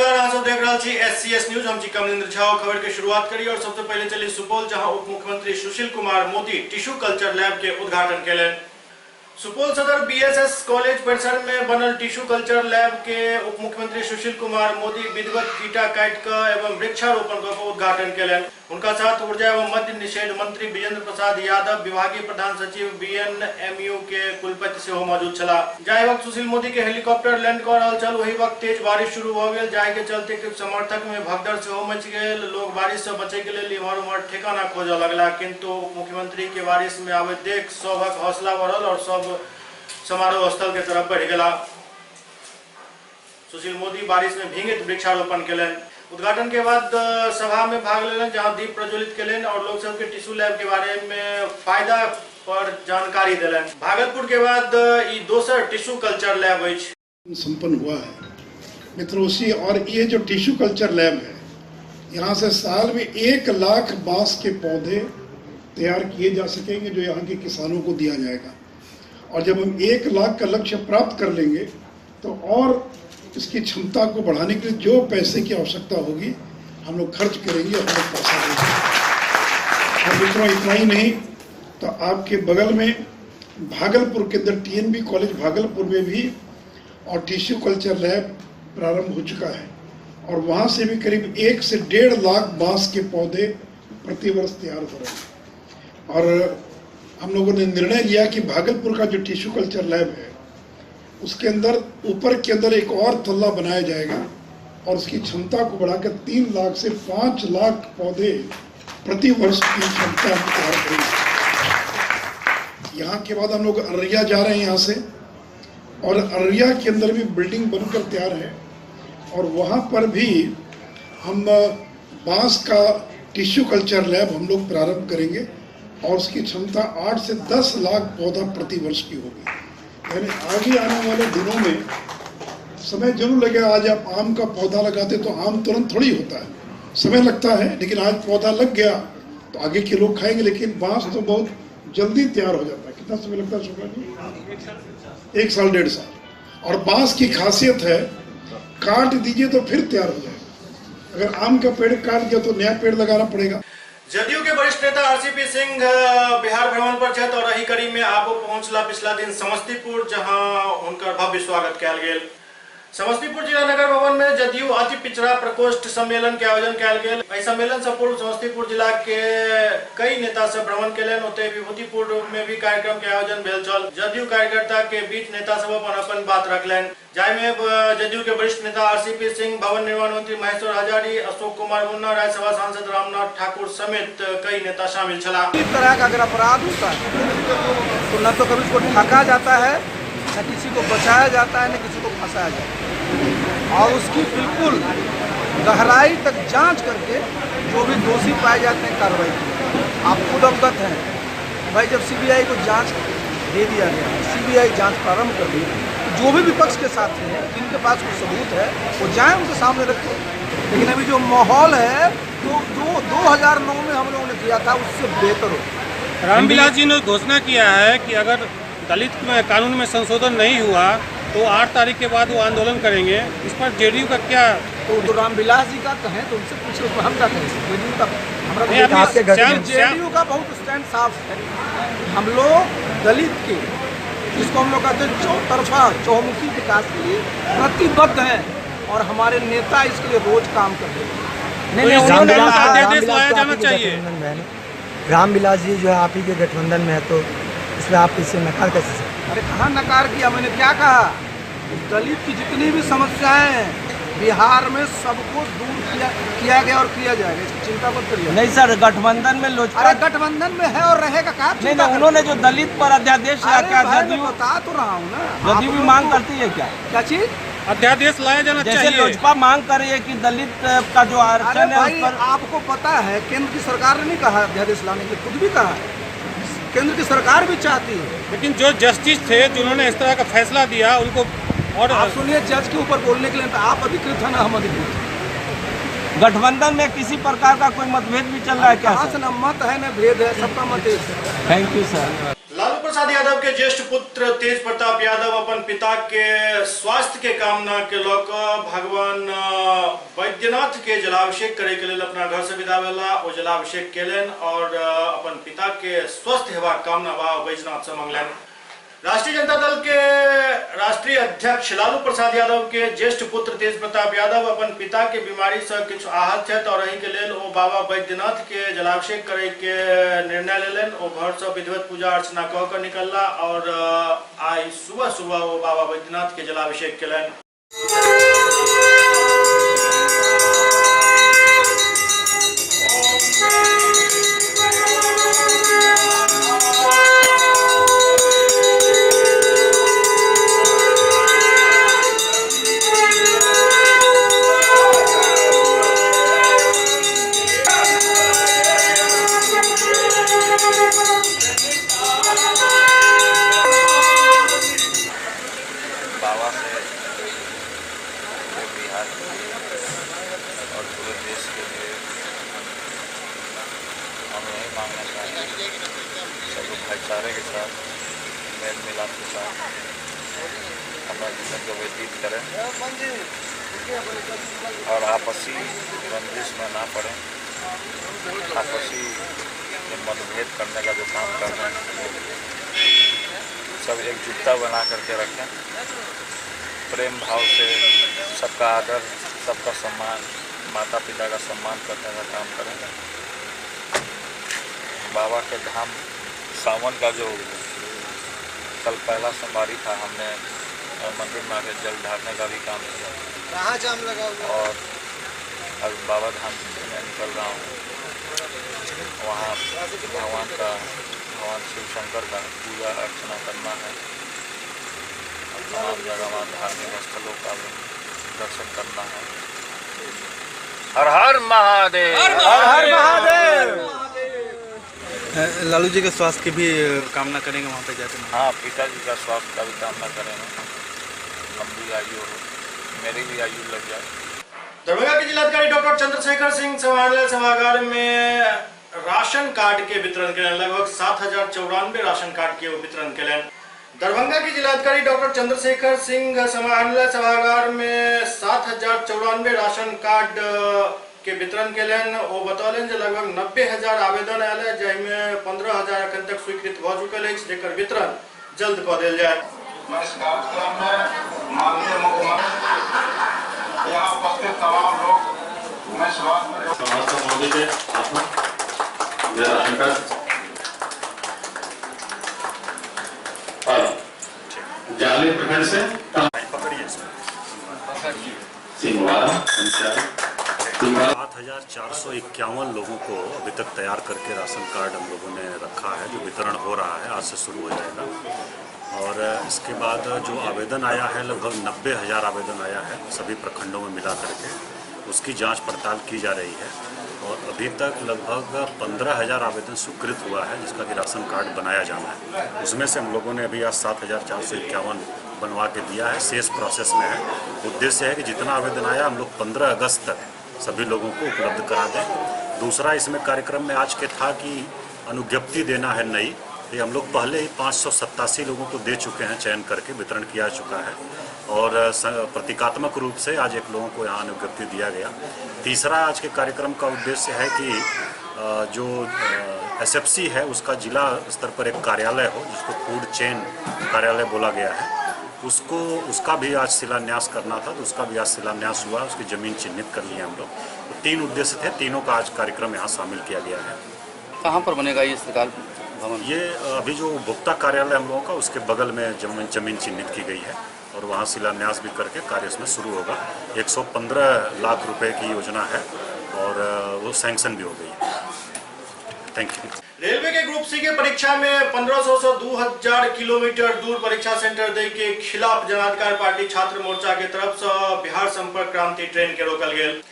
नमस्कार, आप सब देख रहे छी SCS न्यूज। हम छी कमलेंद्र झा। खबर के शुरुआत करी और सबसे पहले चली सुपौल, जहां उप मुख्यमंत्री Sushil Kumar Modi tissue culture lab के उद्घाटन केलन। सुपौल सदर BSS कॉलेज परिसर में बनल टिश्यू कल्चर लैब के उप मुख्यमंत्री सुशील कुमार मोदी विधिवत ईटा काट क एवं वृक्षारोपण क उद्घाटन केलन। उनका साथ ऊर्जा एवं मद्य निषेध मंत्री विजेंद्र प्रसाद यादव, विभागीय प्रधान सचिव BNMU के कुलपति सेहो मौजूद छला। जाहि वक्त सुशील मोदी के हेलीकॉप्टर लैंड कर रहल छल, वही वक्त तेज बारिश शुरू भ गेल, जाहि के चलते कुछ समर्थक में भगदड़ सेहो मचि गेल। लोग बारिश से बचे के लेल इम्हर उम्हर ठिकाना खोजऽ लगला, किंतु उप मुख्यमंत्री के बारिश में आबैत देख सभक हौसला बढ़ल और सब समारोह स्थल के तरफ बढ़ गया। सुशील मोदी बारिश में भींगित वृक्षारोपण केलन। उद्घाटन के बाद सभा में भाग लेलन, जहां दीप प्रज्वलित केलन और लोग सब के टिश्यू लैब के बारे में फायदा पर जानकारी दिलन। भागलपुर के बाद ई दोसर टिश्यू कल्चर लैब संपन्न हुआ है मित्रों। और ये जो टिश्यू कल्चर लैब है, यहाँ से साल में 1 लाख बांस के पौधे तैयार किए जा सकेंगे, जो यहाँ के किसानों को दिया जाएगा। और जब हम 1 लाख का लक्ष्य प्राप्त कर लेंगे तो और इसकी क्षमता को बढ़ाने के लिए जो पैसे की आवश्यकता होगी हम लोग खर्च करेंगे, हम लोग पैसा देंगे। और मित्रों, इतना ही नहीं, तो आपके बगल में भागलपुर के अंदर TNB कॉलेज भागलपुर में भी और टिश्यू कल्चर लैब प्रारंभ हो चुका है। और वहाँ से भी करीब 1 से 1.5 लाख बांस के पौधे प्रतिवर्ष तैयार हो रहे हैं। और हम लोगों ने निर्णय लिया कि भागलपुर का जो टिश्यू कल्चर लैब है, उसके अंदर ऊपर के अंदर एक और तल्ला बनाया जाएगा और उसकी क्षमता को बढ़ाकर 3 लाख से 5 लाख पौधे प्रति वर्ष की क्षमता हम तैयार करेंगे। यहाँ के बाद हम लोग अररिया जा रहे हैं यहाँ से, और अररिया के अंदर भी बिल्डिंग बनकर तैयार है और वहाँ पर भी हम बांस का टिश्यू कल्चर लैब हम लोग प्रारंभ करेंगे और उसकी क्षमता 8 से 10 लाख पौधा प्रति वर्ष की होगी। यानी आगे आने वाले दिनों में समय जरूर लगेगा। आज आप आम का पौधा लगाते तो आम तुरंत थोड़ी होता है, समय लगता है, लेकिन आज पौधा लग गया तो आगे के लोग खाएंगे। लेकिन बांस तो बहुत जल्दी तैयार हो जाता है। कितना समय लगता है शुक्ला जी? 1 साल 1.5 साल। और बांस की खासियत है, काट दीजिए तो फिर तैयार हो जाएगा। अगर आम का पेड़ काट दिया तो नया पेड़ लगाना पड़ेगा। जदयू के वरिष्ठ नेता RCP सिंह बिहार भ्रमण पर छथि और एही कड़ी में आबो पहुंचला पिछला दिन समस्तीपुर, जहां उनकर भव्य स्वागत कयल गेल। समस्तीपुर जिला नगर भवन में जदयू अति पिछड़ा प्रकोष्ठ सम्मेलन के आयोजन कयल गेल। एहि सम्मेलन से पूर्व समस्तीपुर जिला के कई नेता सब भ्रमण केलन। ओतहि विभूतिपुर में भी कार्यक्रम के आयोजन भेल छल। जदयू कार्यकर्ता के बीच नेता सब अपन बात रखलन, जाहि में जदयू के वरिष्ठ नेता RCP सिंह, भवन निर्माण मंत्री महेश्वर हजारी, अशोक कुमार मुन्ना, राज्यसभा सांसद रामनाथ ठाकुर समेत कई नेता शामिल छला। इस तरह का अगर अपराध होता है तो न तो कभी उसको ढका जाता है, न किसी को बचाया जाता है, न किसी को फंसाया जाता है। और उसकी बिल्कुल गहराई तक जांच करके जो भी दोषी पाए जाते हैं कार्रवाई की। आप खुद अवगत हैं भाई, जब CBI को जांच दे दिया गया, CBI जांच प्रारंभ कर दी, जो भी विपक्ष के साथी हैं, जिनके पास कोई सबूत है, वो जाए उनके सामने रखे। लेकिन अभी जो माहौल है तो जो 2009 में हम लोगों ने किया था उससे बेहतर हो। रामविलास जी ने घोषणा किया है कि अगर दलित कानून में संशोधन नहीं हुआ तो 8 तारीख के बाद वो आंदोलन करेंगे। इस पर JDU का क्या? तो रामविलास जी का कहें तो उनसे पूछे, उसमें हम क्या कहें? JDU का बहुत स्टैंड साफ है। हम लोग दलित के, जिसको हम लोग कहते हैं चौतरफा चौमुखी विकास के लिए प्रतिबद्ध हैं और हमारे नेता इसके लिए रोज काम कर रहे हैं। अध्यादेश लाया जाना चाहिए। रामविलास जी जो है आप ही के गठबंधन में है, तो इसमें आप इसे नकार कैसे सकते? अरे कहाँ नकार किया? मैंने क्या कहा? दलित की जितनी भी समस्याएं हैं बिहार में सबको दूर किया गया और किया जाएगा, इसकी चिंता मत करिए। नहीं सर, गठबंधन में लोजपा, अरे गठबंधन में है और रहेगा। कहा नहीं, उन्होंने जो दलित पर अध्यादेश लाया, क्या मैं बता तो रहा हूँ ना। जदयू भी मांग करती है क्या चीज? अध्यादेश लाया जाना चाहिए। जैसे लोजपा मांग कर रही है कि दलित का जो आरक्षण है उस पर। आपको पता है केंद्र की सरकार ने नहीं कहा अध्यादेश लाने के, खुद भी कहा, केंद्र की सरकार भी चाहती है। लेकिन जो जस्टिस थे जिन्होंने इस तरह का फैसला दिया उनको, और आप सुनिए, जज के ऊपर बोलने के लिए तो आप अधिकृत है ना, हम अधिकृत। गठबंधन में किसी प्रकार का कोई मतभेद भी चल रहा है क्या? न मत है न भेद है, सबका मत एक है। Thank you sir. Lalu Prasad Yadav के ज्येष्ठ पुत्र तेज प्रताप यादव अपन पिता के स्वास्थ्य के कामना के लौक भगवान वैद्यनाथ के जलाभिषेक करे के लिए अपना घर से विदा भेला ओ जलाभिषेक केलन और अपन पिता के स्वस्थ हेबाक कामना बा वैद्यनाथ से मंगलन। राष्ट्रीय जनता दल के राष्ट्रीय अध्यक्ष लालू प्रसाद यादव के ज्येष्ठ पुत्र तेज प्रताप यादव अपन पिता के बीमारी से कुछ आहत छथि और एहि के लेल ओ बाबा वैद्यनाथ के जलाभिषेक करे के निर्णय लेलन। ओ घर से विधिवत पूजा अर्चना कऽ कऽ निकलला और आई सुबह सुबह ओ बाबा वैद्यनाथ के जलाभिषेक केलन। बाबा से बिहार और पूरे देश के लिए हम यही मांगना चाहेंगे सब लोग भाईचारे के साथ मेल मिलाप के साथ अपना जीवन को व्यतीत करें और आपसी रंजिश में ना पड़ें। आपसी मतभेद करने का जो काम कर रहे हैं सब एकजुटता बना करके रखें। प्रेम भाव से सबका आदर सबका सम्मान माता पिता का सम्मान करने का काम करेंगे। बाबा के धाम सावन का जो कल पहला सोमवारी था हमने मंदिर में आके जल ढारने का भी काम किया। कहाँ जाम लगा हुआ और अब बाबा धाम से मैं निकल रहा हूँ वहाँ भगवान शिव शंकर का पूजा अर्चना करना है। तमाम जगह वहाँ धार्मिक स्थलों का भी दर्शन करना है। हर हर महादेव, हर हर महादेव। लालू जी के स्वास्थ्य की भी कामना करेंगे वहाँ पे जाते हैं। हाँ, पिताजी का स्वास्थ्य का भी कामना करेंगे, लंबी आयु हो, मेरी भी आयु लग जाए। दरभंगा के जिलाधिकारी डॉक्टर चंद्रशेखर सिंह समाहरणालय सभागार में राशन कार्ड के वितरण के लगभग 7094 राशन कार्ड के वितरण के दरभंगा के जिलाधिकारी डॉक्टर चंद्रशेखर सिंह समाहरणालय सभागार में 7094 राशन कार्ड के वितरण के ओ बतौलन लगभग 90,000 आवेदन आयल है जिसमें 15,000 अखन तक स्वीकृत भ चुकल है जेकर वितरण जल्द कऽ देल जाए। इस कार्यक्रम में माननीय मुख्यमंत्री यहाँ उपस्थित तमाम लोग मैं जाले प्रखंड से सिंहवाड़ा 7,451 लोगों को अभी तक तैयार करके राशन कार्ड हम लोगों ने रखा है जो वितरण हो रहा है, आज से शुरू हो जाएगा। और इसके बाद जो आवेदन आया है लगभग 90,000 आवेदन आया है सभी प्रखंडों में मिला करके, उसकी जांच पड़ताल की जा रही है और अभी तक लगभग 15,000 आवेदन स्वीकृत हुआ है जिसका कि राशन कार्ड बनाया जाना है। उसमें से हम लोगों ने अभी आज 7,451 बनवा के दिया है, शेष प्रोसेस में है। उद्देश्य है कि जितना आवेदन आया हम लोग 15 अगस्त तक सभी लोगों को उपलब्ध करा दें। दूसरा इसमें कार्यक्रम में आज के था कि अनुज्ञप्ति देना है नई, ये हम लोग पहले ही 587 लोगों को दे चुके हैं, चयन करके वितरण किया चुका है और प्रतीकात्मक रूप से आज एक लोगों को यहाँ अनुज्ञप्ति दिया गया। तीसरा आज के कार्यक्रम का उद्देश्य है कि जो एसएफसी है उसका जिला स्तर पर एक कार्यालय हो जिसको फूड चेन कार्यालय बोला गया है, उसका भी आज शिलान्यास करना था तो उसका भी आज शिलान्यास हुआ, उसकी ज़मीन चिन्हित कर लिए हम लोग। तो 3 उद्देश्य थे, तीनों का आज कार्यक्रम यहाँ शामिल किया गया है। कहाँ पर बनेगा ये सरकार भवन? ये अभी जो उपभोक्ता कार्यालय हम लोगों का उसके बगल में जमीन चिन्हित की गई है और वहाँ शिलान्यास भी करके कार्य इसमें शुरू होगा। 115 लाख रुपए की योजना है और वो सैंक्शन भी हो गई है। Thank you. रेलवे के ग्रुप सी के परीक्षा में 1500 से 2000 किलोमीटर दूर परीक्षा सेंटर दे के खिलाफ जन अधिकार पार्टी छात्र मोर्चा के तरफ से बिहार संपर्क क्रांति ट्रेन के रोकल गेल।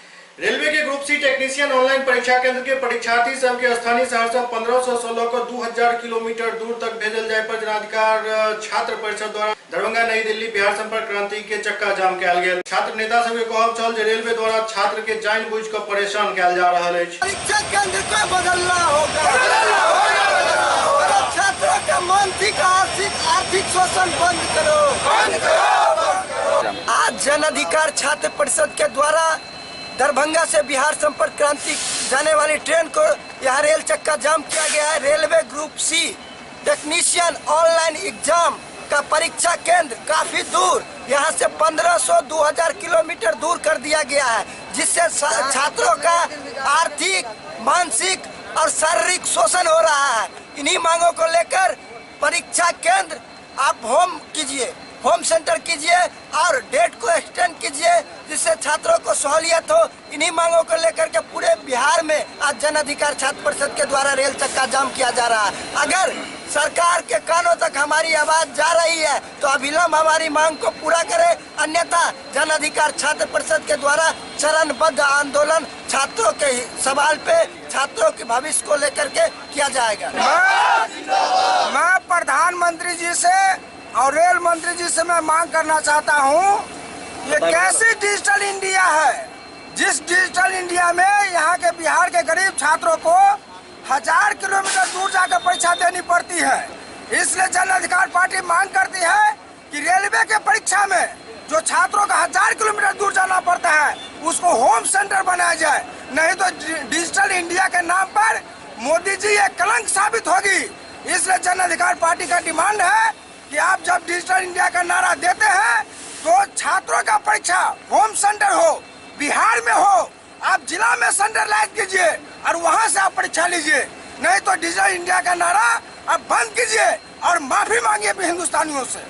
रेलवे के ग्रुप सी टेक्नीशियन ऑनलाइन परीक्षा केंद्र के परीक्षार्थी सब के स्थानीय शहर से 1500 से लेकर 2000 किलोमीटर दूर तक भेजल जाए पर जनाधिकार छात्र परिषद द्वारा दरभंगा नई दिल्ली बिहार संपर्क क्रांति के चक्का जाम कयल गेल। छात्र नेता सब के कहब छल जे रेलवे द्वारा छात्र के जानबूझ के परेशान कयल जा रहल अछि। परीक्षा केंद्र को बदलना होगा, छात्रों का मानसिक आर्थिक शोषण बंद करो, बंद करो। आज जन अधिकार छात्र परिषद के द्वारा दरभंगा से बिहार संपर्क क्रांति जाने वाली ट्रेन को यहाँ रेल चक्का जाम किया गया है। Railway group C technician online exam का परीक्षा केंद्र काफी दूर, यहाँ से 1500-2000 किलोमीटर दूर कर दिया गया है, जिससे छात्रों का आर्थिक, मानसिक और शारीरिक शोषण हो रहा है। इन्हीं मांगों को लेकर परीक्षा केंद्र आप होम सेंटर कीजिए और डेट को एक्सटेंड कीजिए, जिससे छात्रों को सहूलियत हो। इन्हीं मांगों को लेकर के पूरे बिहार में आज जन अधिकार छात्र परिषद के द्वारा रेल चक्का जाम किया जा रहा है। अगर सरकार के कानों तक हमारी आवाज जा रही है तो अविलंब हमारी मांग को पूरा करे, अन्यथा जन अधिकार छात्र परिषद के द्वारा चरणबद्ध आंदोलन छात्रों के सवाल पे, छात्रों के भविष्य को लेकर के किया जाएगा। मैं प्रधानमंत्री जी से और रेल मंत्री जी से मैं मांग करना चाहता हूँ, ये कैसी डिजिटल इंडिया है जिस डिजिटल इंडिया में यहाँ के बिहार के गरीब छात्रों को 1000 किलोमीटर दूर जाकर परीक्षा देनी पड़ती है। इसलिए जन अधिकार पार्टी मांग करती है कि रेलवे के परीक्षा में जो छात्रों का 1000 किलोमीटर दूर जाना पड़ता है उसको होम सेंटर बनाया जाए, नहीं तो डिजिटल इंडिया के नाम पर मोदी जी ये कलंक साबित होगी। इसलिए जन अधिकार पार्टी का डिमांड है कि आप जब डिजिटल इंडिया का नारा देते हैं तो छात्रों का परीक्षा होम सेंटर हो, बिहार में हो, आप जिला में सेंटर लाइट कीजिए और वहां से आप परीक्षा लीजिए, नहीं तो डिजिटल इंडिया का नारा आप बंद कीजिए और माफी मांगिए हिंदुस्तानियों से।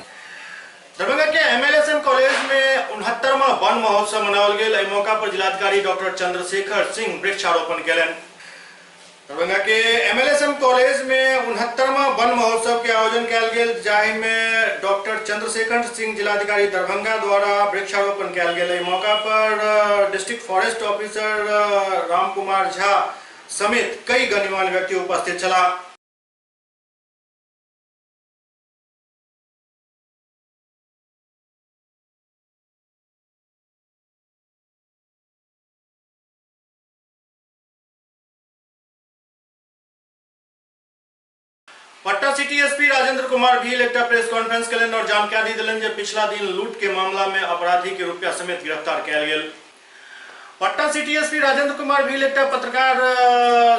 दरभंगा के MLSM कॉलेज में 69वां वन महोत्सव मनाओल गेल। एहि मौका पर जिलाधिकारी डॉक्टर चंद्रशेखर सिंह वृक्षारोपण केलनि। दरभंगा के MLSM कॉलेज में 69वां वन महोत्सव के आयोजन कयल गेल, जाहि में डॉक्टर चंद्रशेखर सिंह जिलाधिकारी दरभंगा द्वारा वृक्षारोपण कयल गेल। एहि मौका पर district forest officer Ram Kumar Jha समेत कई गणमान्य व्यक्ति उपस्थित छला। पटना सिटी एसपी राजेंद्र कुमार भील एक प्रेस कॉन्फ्रेंस करें और जानकारी दिलन जे पिछला दिन लूट के मामला में अपराधी के रुपया समेत गिरफ्तार किया गया। पटना सिटी एसपी राजेंद्र कुमार भील एक पत्रकार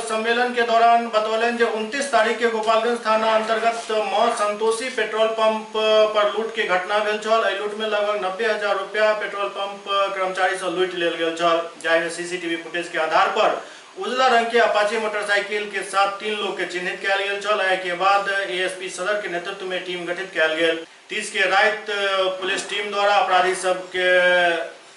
सम्मेलन के दौरान बतौलन जे 29 तारीख के गोपालगंज थाना अंतर्गत मौ संतोषी पेट्रोल पंप पर लूट के घटना भेल छल। एहि लूट में लगभग 90,000 रुपया पेट्रोल पंप कर्मचारी से लूट लेल गेल छल, जाहि में सीसीटीवी फुटेज के आधार पर उजला रंग के अपाचे मोटरसाइकिल के साथ 3 लोग के चिन्हित किया गेल छल। एहि के बाद एएसपी सदर के नेतृत्व में टीम गठित किया गेल। 30 के रात पुलिस टीम द्वारा अपराधी सब के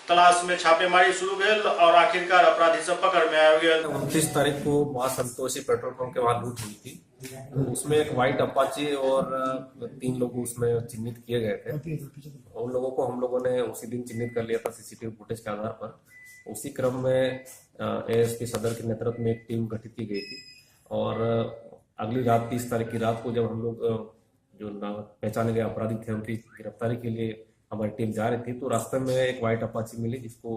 तलाश में छापेमारी शुरू भेल और आखिरकार अपराधी सब पकड़ में आ गए। 29 तारीख को मां संतोषी पेट्रोल पंप के वहां लूट हुई थी, तो उसमें एक व्हाइट अपाचे और 3 लोग उसमें चिन्हित किए गए थे। उन लोगों को हम लोगों ने उसी दिन चिन्हित कर लिया था सीसीटीवी फुटेज के आधार पर। उसी क्रम में एएसपी सदर के नेतृत्व में एक टीम गठित की गई थी और अगली रात 30 तारीख की रात को जब हम लोग जो पहचाने गए अपराधी थे उनकी गिरफ्तारी के लिए हमारी टीम जा रही थी, तो रास्ते में एक व्हाइट अपाची मिली जिसको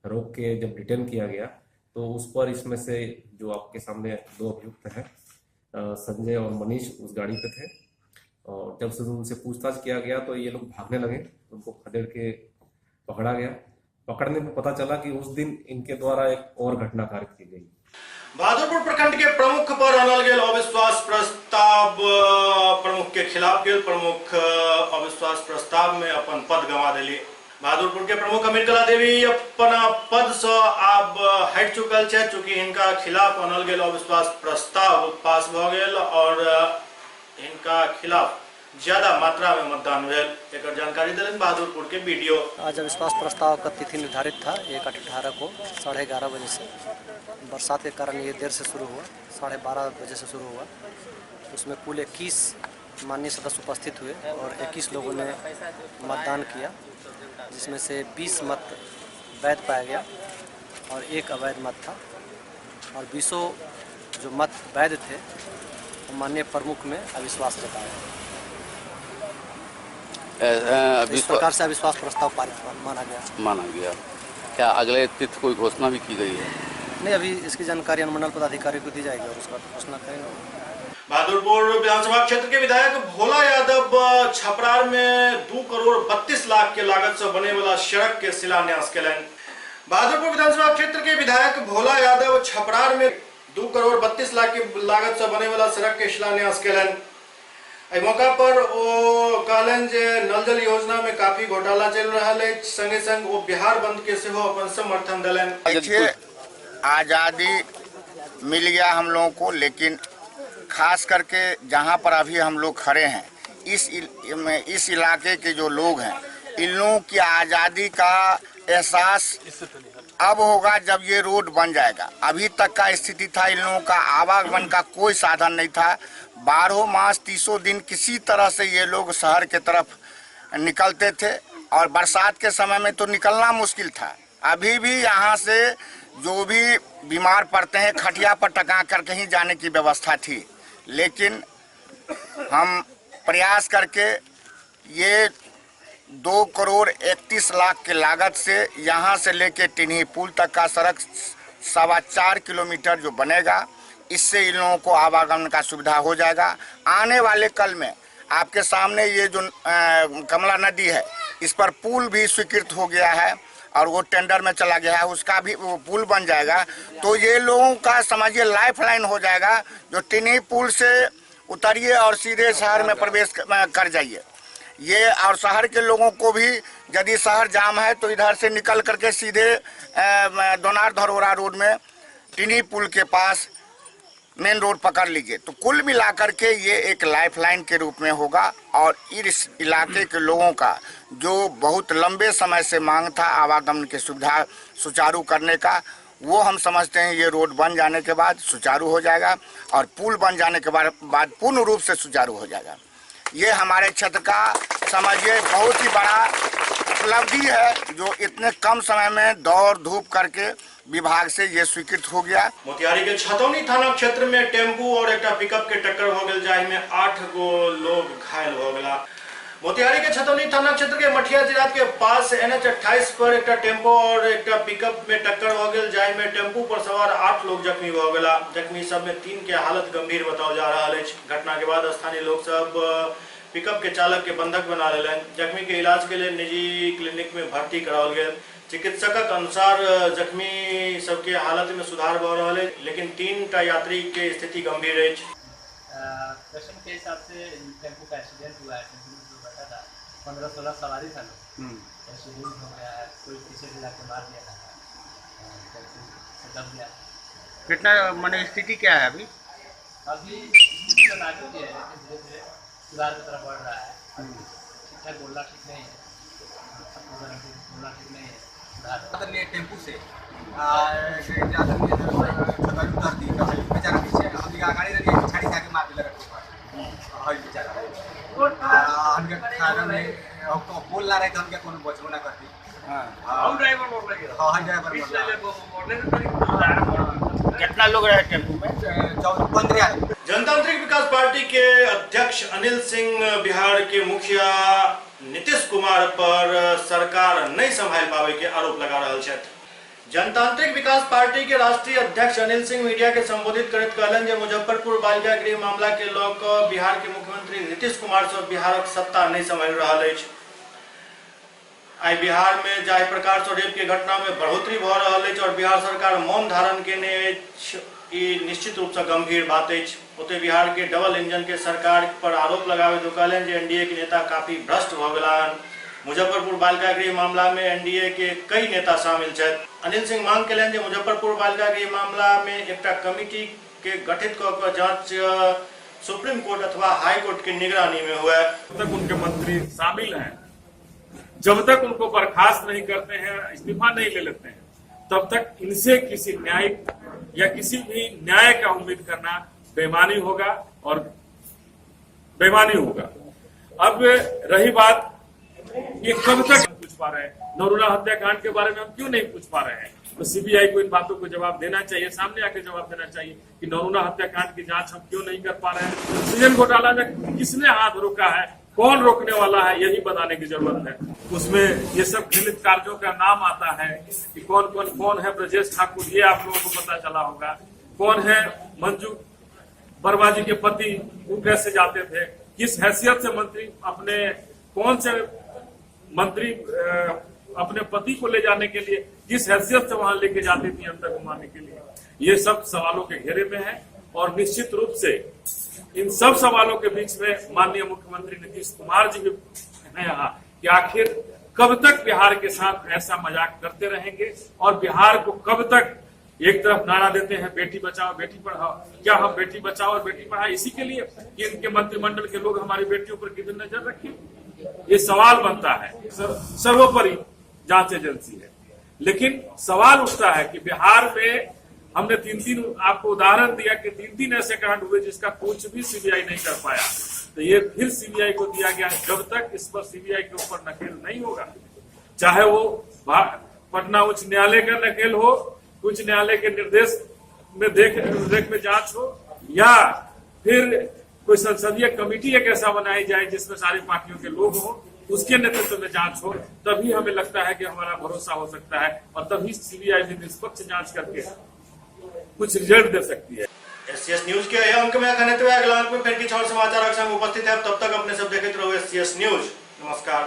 रोक के जब डिटेन किया गया तो उस पर इसमें से जो आपके सामने 2 अभियुक्त हैं संजय और मनीष उस गाड़ी पे थे और जब से उनसे पूछताछ किया गया तो ये लोग भागने लगे। उनको खदेड़ के पकड़ा गया। पकड़ने में पता चला कि उस दिन इनके द्वारा एक और घटना कारित की गई। बहादुरपुर प्रखंड के प्रमुख पर अनल गेल अविश्वास प्रस्ताव प्रमुख के खिलाफ गेल। प्रमुख अविश्वास प्रस्ताव में अपन पद गंवा दिली। बहादुरपुर के प्रमुख अमिरकला देवी अपना पद से आब हट चुकल है, चूंकि इनका खिलाफ अनल गेल अविश्वास प्रस्ताव पास भ गेल और इनका खिलाफ ज्यादा मात्रा में मतदान भेल। एक जानकारी दिलन बहादुरपुर के वीडियो। आज अविश्वास प्रस्ताव का तिथि निर्धारित था 1/18 को 11:30 बजे से। बरसात के कारण ये देर से शुरू हुआ, 12:30 बजे से शुरू हुआ। उसमें कुल 21 माननीय सदस्य उपस्थित हुए और 21 लोगों ने मतदान किया, जिसमें से 20 मत वैध पाया गया और 1 अवैध मत था और 20 जो मत वैध थे वो माननीय प्रमुख में अविश्वास जताया। इस प्रकार से अविश्वास प्रस्ताव पारित माना गया। क्या अगले तिथि कोई घोषणा भी की गई है? नहीं, अभी इसकी जानकारी अनुमंडल पदाधिकारी को दी जाएगी और उसका घोषणा करेंगे। बहादुरपुर विधानसभा क्षेत्र के विधायक भोला यादव छपरार में 2 करोड़ 32 लाख के लागत से बने वाला सड़क के शिलान्यास कलन। बहादुरपुर विधानसभा क्षेत्र के विधायक भोला यादव छपरार में 2 करोड़ 32 लाख की लागत से बने वाला सड़क के शिलान्यास कलन। एहि मौका पर ओ कहलन जे नल जल योजना में काफी घोटाला चल रहा है, संगे संग वो बिहार बंद के सेहो अपन समर्थन दिलन। देखिए, आज़ादी मिल गया हम लोगों को, लेकिन खास करके जहां पर अभी हम लोग खड़े हैं इस इलाके के जो लोग हैं, इन लोगों की आज़ादी का एहसास अब होगा जब ये रोड बन जाएगा। अभी तक का स्थिति था, इन लोगों का आवागमन का कोई साधन नहीं था। 12 मास 30 दिन किसी तरह से ये लोग शहर के तरफ निकलते थे और बरसात के समय में तो निकलना मुश्किल था। अभी भी यहाँ से जो भी बीमार पड़ते हैं खटिया पर टका कर कहीं जाने की व्यवस्था थी, लेकिन हम प्रयास करके ये 2 करोड़ 31 लाख के लागत से यहाँ से लेके टिन्ही पुल तक का सड़क 4.25 किलोमीटर जो बनेगा, इससे इन लोगों को आवागमन का सुविधा हो जाएगा। आने वाले कल में आपके सामने ये जो कमला नदी है, इस पर पुल भी स्वीकृत हो गया है और वो टेंडर में चला गया है, उसका भी वो पुल बन जाएगा। तो ये लोगों का समझिए लाइफ लाइन हो जाएगा, जो टिन्ही पुल से उतरिए और सीधे शहर में प्रवेश कर जाइए। ये और शहर के लोगों को भी यदि शहर जाम है तो इधर से निकल करके सीधे दोनार धरोरा रोड में टिन्ही पुल के पास मेन रोड पकड़ लीजिए। तो कुल मिलाकर के ये एक लाइफलाइन के रूप में होगा और इस इलाके के लोगों का जो बहुत लंबे समय से मांग था आवागमन की सुविधा सुचारू करने का, वो हम समझते हैं ये रोड बन जाने के बाद सुचारू हो जाएगा और पुल बन जाने के बाद पूर्ण रूप से सुचारू हो जाएगा। ये हमारे क्षेत्र का समझिए बहुत ही बड़ा उपलब्धि है, जो इतने कम समय में दौड़ धूप करके विभाग से ये स्वीकृत हो गया। मोतिहारी के छतौनी थाना क्षेत्र में टेम्पू और एक पिकअप के टक्कर हो गई, जाहि में 8 गो लोग घायल हो गया। मोतिहारी के छतौनी थाना क्षेत्र के मठिया जिरात के पास NH 28 पर एक टेम्पो और एक पिकअप में टक्कर हो गई, जाहि में टेम्पू पर सवार 8 लोग जख्मी हो गया। जख्मी सब में 3 के हालत गंभीर बताओ जा रहा है। घटना के बाद स्थानीय लोग सब पिकअप के चालक के बंधक बना ले। जख्मी के इलाज के लिए निजी क्लिनिक में भर्ती कराओल गए। चिकित्सकक अनुसार जख्मी सबके हालत में सुधार भ रहा है, लेकिन 3 यात्री के स्थिति गंभीर है। पेशेंट के हिसाब से टेम्पो का एक्सीडेंट हुआ है, 15-16 सवारी था, एक्सीडेंट हो गया है, कोई पीछे से जाके मार दिया था, दब गया। कितना माने स्थिति क्या है अभी? अभी स्थिति तो नाजुक है, लेकिन धीरे धीरे सुधार की तरफ बढ़ रहा है। ठीक ठाक बोलना ठीक नहीं है, बोलना ठीक नहीं है। टेम्पू से उतर दी बेचारा पीछे गाड़ी रही छाड़ी से आके मार दिया बेचारा बोल ला रहे थे, हम क्या कोनो बचबो ना करती। कितना लोग रहे टेम्पू में? 15। जनतांत्रिक विकास पार्टी के अध्यक्ष अनिल सिंह बिहार के मुखिया नीतीश कुमार पर सरकार नहीं संभाल पावे के आरोप लगा रहा है। जनतांत्रिक विकास पार्टी के राष्ट्रीय अध्यक्ष अनिल सिंह मीडिया के संबोधित करत कहलन जे मुजफ्फरपुर बालिका गृह मामला के लोग बिहार के मुख्यमंत्री नीतीश कुमार से बिहारक सत्ता नहीं संभाल रहा है। आई बिहार में जाहि प्रकार से रेप के घटना में बढ़ोतरी भ रहा है और बिहार सरकार मौन धारण के निश्चित रूप से गंभीर बात है। ओते बिहार के डबल इंजन के सरकार पर आरोप लगावे तो कहलन जे एनडीए के नेता काफी भ्रष्ट भ गए। मुजफ्फरपुर बालिका गृह मामला में एनडीए के कई नेता शामिल है। अनिल सिंह मांग कलन जे मुजफ्फरपुर बालिका गृह मामला में एक कमिटी के गठित कर जांच सुप्रीम कोर्ट अथवा हाई कोर्ट की निगरानी में हुआ। जब तक उनके मंत्री शामिल हैं, जब तक उनको बर्खास्त नहीं करते हैं, इस्तीफा नहीं ले लेते हैं, तब तक इनसे किसी न्यायिक या किसी भी न्याय का उम्मीद करना बेईमानी होगा और बेईमानी होगा। अब रही बात ये कब तक पूछ पा रहे हैं, नरूला हत्याकांड के बारे में हम क्यों नहीं पूछ पा रहे हैं? तो सीबीआई को इन बातों को जवाब देना चाहिए, सामने आके जवाब देना चाहिए कि नरूला हत्याकांड की जांच हम क्यों नहीं कर पा रहे हैं। सृजन घोटाला में किसने हाथ रोका है, कौन रोकने वाला है, यही बताने की जरूरत है। उसमें ये सब घृणित कार्यों का नाम आता है कि कौन है ब्रजेश ठाकुर, ये आप लोगों को पता चला होगा। कौन है मंजू बरबाजी के पति वो कैसे जाते थे, किस हैसियत से मंत्री अपने कौन से मंत्री अपने पति को ले जाने के लिए किस हैसियत से वहां लेके जाती थी अंदर घुमाने के लिए, ये सब सवालों के घेरे में है। और निश्चित रूप से इन सब सवालों के बीच में माननीय मुख्यमंत्री नीतीश कुमार जी भी है यहाँ कि आखिर कब तक बिहार के साथ ऐसा मजाक करते रहेंगे और बिहार को कब तक एक तरफ नारा देते हैं बेटी बचाओ बेटी पढ़ाओ, क्या हम बेटी बचाओ और बेटी पढ़ाओ इसी के लिए कि इनके मंत्रिमंडल के लोग हमारी बेटियों पर कितनी नजर रखें, ये सवाल बनता है। सर्वोपरि जांच एजेंसी है, लेकिन सवाल उठता है कि बिहार में हमने तीन आपको उदाहरण दिया कि तीन ऐसे कांड हुए जिसका कुछ भी सीबीआई नहीं कर पाया, तो ये फिर सीबीआई को दिया गया। जब तक इस पर सीबीआई के ऊपर नकेल नहीं होगा, चाहे वो पटना उच्च न्यायालय का नकेल हो, उच्च न्यायालय के निर्देश में देख में जांच हो, या फिर कोई संसदीय कमेटी एक ऐसा बनाई जाए जिसमें सारी पार्टियों के लोग हों, उसके नेतृत्व में जांच हो, तभी हमें लगता है कि हमारा भरोसा हो सकता है और तभी सीबीआई भी निष्पक्ष जांच करके कुछ रिजल्ट दे सकती है। एससीएस न्यूज के यह अंक में अगला अंक में फिर कुछ और समाचार उपस्थित है। तब तक अपने सब देखते रहो एससीएस न्यूज। नमस्कार।